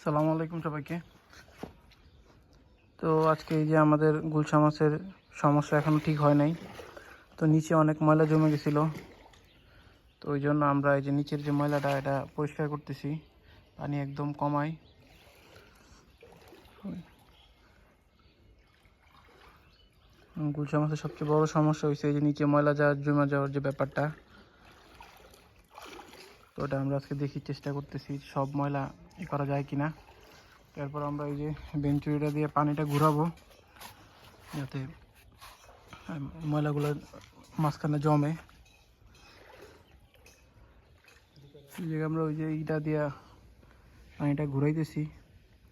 সালামু আলাইকুম সবাইকে। তো আজকে এই যে আমাদের গুলশা মাছের সমস্যা এখনও ঠিক হয় নাই। তো নিচে অনেক ময়লা জমে গেছিলো, তো ওই জন্য আমরা এই যে নিচের যে ময়লাটা এটা পরিষ্কার করতেছি, পানি একদম কমাই। গুলশা মাছের সবচেয়ে বড় সমস্যা হয়েছে এই যে নিচে ময়লা জমে যাওয়ার যে ব্যাপারটা। তো ওটা আমরা আজকে দেখি, চেষ্টা করতেছি সব ময়লা করা যায় কিনা। তারপর আমরা এই যে বেঞ্চুরিটা দিয়ে পানিটা ঘুরাবো যাতে ময়লাগুলো মাঝখানে জমে। এই জায়গায় আমরা ওই যে ইটা দিয়া পানিটা ঘুরাইতেছি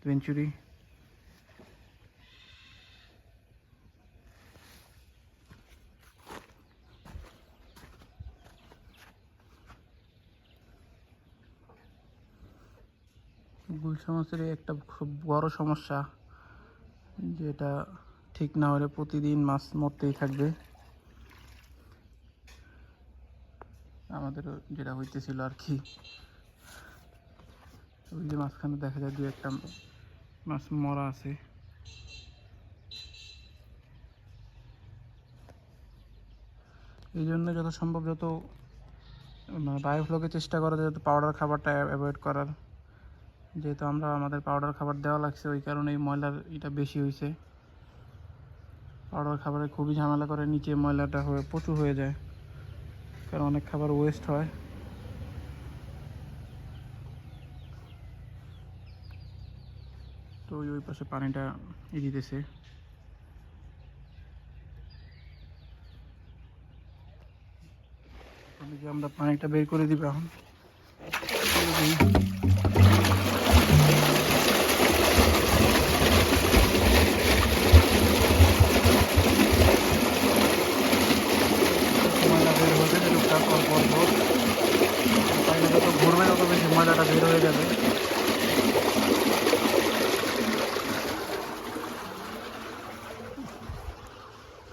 বেঞ্চুরি। গুলশা মাছের একটা খুব বড় সমস্যা, যেটা ঠিক না হলে প্রতিদিন মাছ মরতেই থাকবে। আমাদেরও যেটা হইতেছিল আর কি, ওই যে মাঝখানে দেখা যায় দু একটা মাছ মরা আছে। এই জন্য যত সম্ভব যত বায়োফ্লোকে চেষ্টা করা যায়, যাতে পাউডার খাবারটা অ্যাভয়েড করার। যেহেতু আমরা আমাদের পাউডার খাবার দেওয়া লাগছে, ওই কারণে এই ময়লার এটা বেশি হয়েছে। পাউডার খাবারে খুবই ঝামেলা করে, নিচে ময়লাটা প্রচুর হয়ে যায়, কারণ অনেক খাবার ওয়েস্ট হয়। তো ওই পাশে পানিটা দিতেছে। আমরা পানিটা বের করে দিব এখন। ময়লা বের হতে টুকটাক অল্প অল্প পানিটা যত ঘুরবে তত বেশি ময়লাটা বের হয়ে যাবে।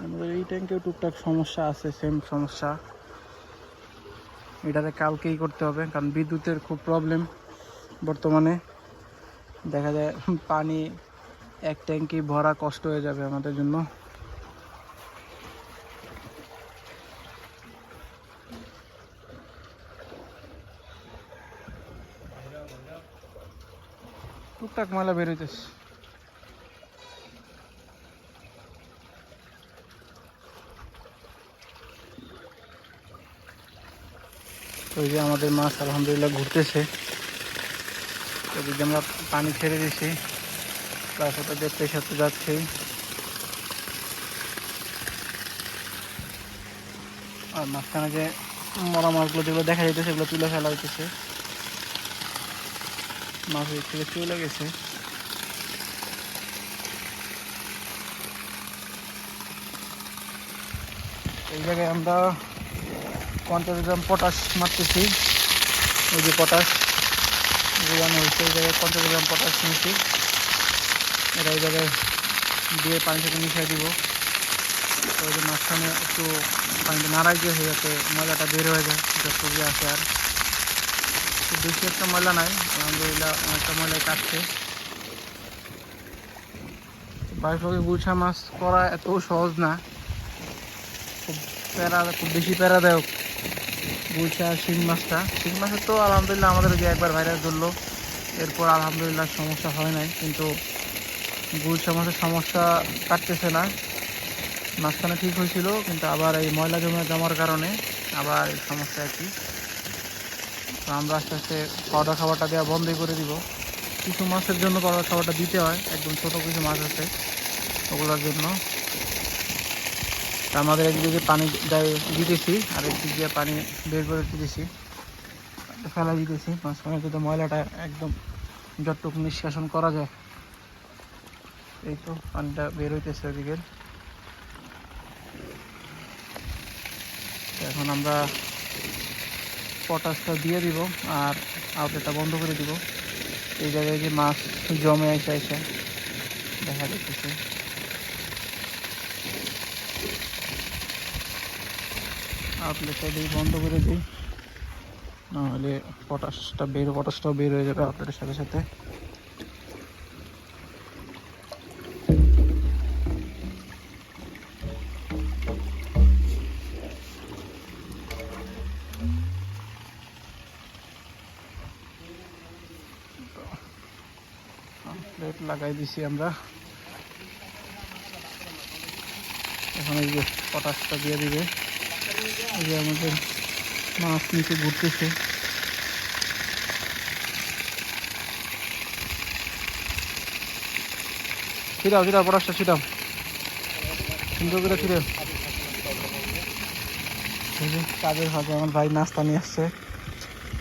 আমাদের এই ট্যাঙ্কেও টুকটাক সমস্যা আছে, সেম সমস্যা। এটাতে কালকেই করতে হবে, কারণ বিদ্যুতের খুব প্রবলেম বর্তমানে। দেখা যায় পানি এক ট্যাঙ্কি ভরা কষ্ট হয়ে যাবে আমাদের জন্য। টুকটাক ময়লা বেরোইতেছে। ওই যে আমাদের মাছ আলহামদুলিল্লাহ ঘুরতেছে। এদিকে আমরা পানি ছেড়ে দিছি, প্লাস ওটা যে প্রেশার তো যাচ্ছেই। আর মাঝখানে যে মরা মাছগুলো যেগুলো দেখা যাইতেছে সেগুলো তুলে ফেলা হইতেছে। মাছ এর থেকে চলে গেছে। এই জায়গায় আমরা 50 গ্রাম পটাশ মারতেছি। ওই যে পটাশ গুলানো হয়েছে, এই জায়গায় 50 গ্রাম পটাশ নিয়েছি। এটা এই জায়গায় দিয়ে পানির সাথে মিশিয়ে দিব। ওই যে মাঝখানে একটু পানিটা নাড়াই দিয়ে হয়ে যাতে ময়লাটা বের হয়ে যায়, যতটুকু আছে। আর খুব বেশি একটা ময়লা নাই, আলহামদুলিল্লাহ অনেকটা ময়লা কাটছে। বায়োফ্লোকে গুলশা মাছ করা এত সহজ না, খুব বেশি প্যারাদায়ক গুলশা আর শিং মাছটা। শিং মাছের তো আলহামদুলিল্লাহ আমাদের যে একবার ভাইরাস ধরলো, এরপর আলহামদুলিল্লাহ সমস্যা হয় নাই, কিন্তু গুলশা মাছের সমস্যা কাটতেছে না। মাঝখানে ঠিক হয়েছিল, কিন্তু আবার এই ময়লা জমার কারণে আবার এই সমস্যা আর কি। তো আমরা আস্তে আস্তে পাউডার খাবারটা দেওয়া বন্ধই করে দিব। কিছু মাছের জন্য পাউডার খাবারটা দিতে হয়, একদম ছোটো কিছু মাছ আছে ওগুলোর জন্য। তা আমাদের একদিকে পানি দিতেছি, আর একদিক দিয়ে পানি বের করে দিতেছি, ফেলা দিতেছি মাঝখানে, যাতে ময়লাটা একদম যতটুকু নিষ্কাশন করা যায়। এই তো পানিটা বের হইতেছে ওদিকে। এখন আমরা পটাশটা দিয়ে দিব আর আউটলেটটা বন্ধ করে দিব। এই জায়গায় যে মাছ জমে এসে দেখা যাচ্ছে। আউটলেটটা দিয়ে বন্ধ করে দিই, নাহলে পটাশটাও বের হয়ে যাবে আউটলেটের সাথে সাথে। প্লেট লাগাই দিছি আমরা। এখন এই যে পটাশটা দিয়ে দিবে। এই যে আমাদের মাছ নিচে ঘুরতেছে। ছিটাও ছিটাও পটাশটা ছিটাও, সুন্দর করে ছিটাও। এই যে কাজের ফাঁকে আমার ভাই নাস্তা নিয়ে আসছে।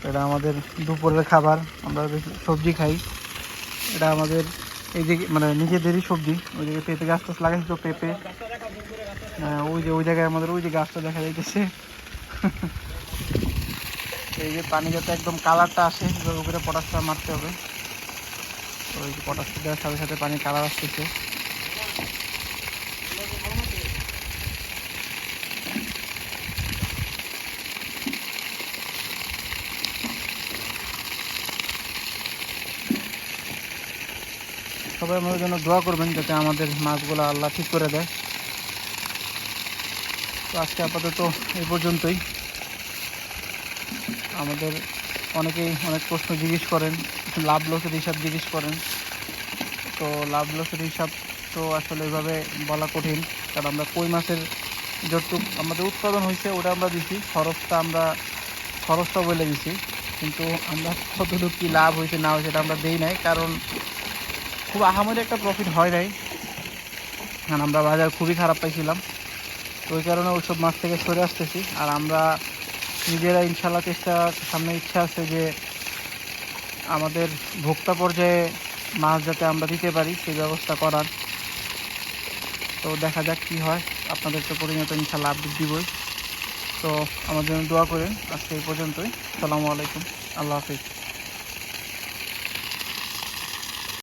এটা আমাদের দুপুরের খাবার, আমরা সবজি খাই। এটা আমাদের এই যে মানে নিজেদেরই সবজি। ওই জায়গায় পেঁপে গাছ টাছ লাগাইছিল, পেঁপে ওই যে ওই জায়গায় আমাদের ওই যে গাছটা দেখা যাইতেছে। এই যে পানি যাতে একদম কালারটা আসে, উপরে পটাশটা মারতে হবে। তো ওই যে পটাশটা দেওয়ার সাথে সাথে পানি কালার আসতেছে। সবাই আমাদের জন্য দোয়া করবেন যাতে আমাদের মাছগুলো আল্লাহ ঠিক করে দেয়। তো আজকে আপাতত এই পর্যন্তই। আমাদের অনেকেই অনেক প্রশ্ন জিজ্ঞেস করেন, লাভ লসের হিসাব জিজ্ঞেস করেন। তো লাভ লসের হিসাব তো আসলে এভাবে বলা কঠিন, কারণ আমরা কই মাছের যতটুকু আমাদের উৎপাদন হয়েছে ওটা আমরা দিছি, খরচটা বলে দিছি। কিন্তু আমরা কতটুকু কী লাভ হয়েছে না হয়েছে এটা আমরা দিই নাই, কারণ খুব আহামরি একটা প্রফিট হয় নাই, কারণ আমরা বাজার খুবই খারাপ পাইছিলাম। তো ওই কারণে ওইসব মাছ থেকে সরে আসতেছি। আর আমরা নিজেরা ইনশাল্লাহ সামনে ইচ্ছা আছে যে আমাদের ভোক্তা পর্যায়ে মাছ যাতে আমরা দিতে পারি সেই ব্যবস্থা করার। তো দেখা যাক কী হয়, আপনাদের তো পরিণত ইনশাল্লাহ আপডেট দিবই। তো আমার জন্য দোয়া করেন। আজকে এই পর্যন্তই। আসসালামু আলাইকুম, আল্লাহ হাফিজ।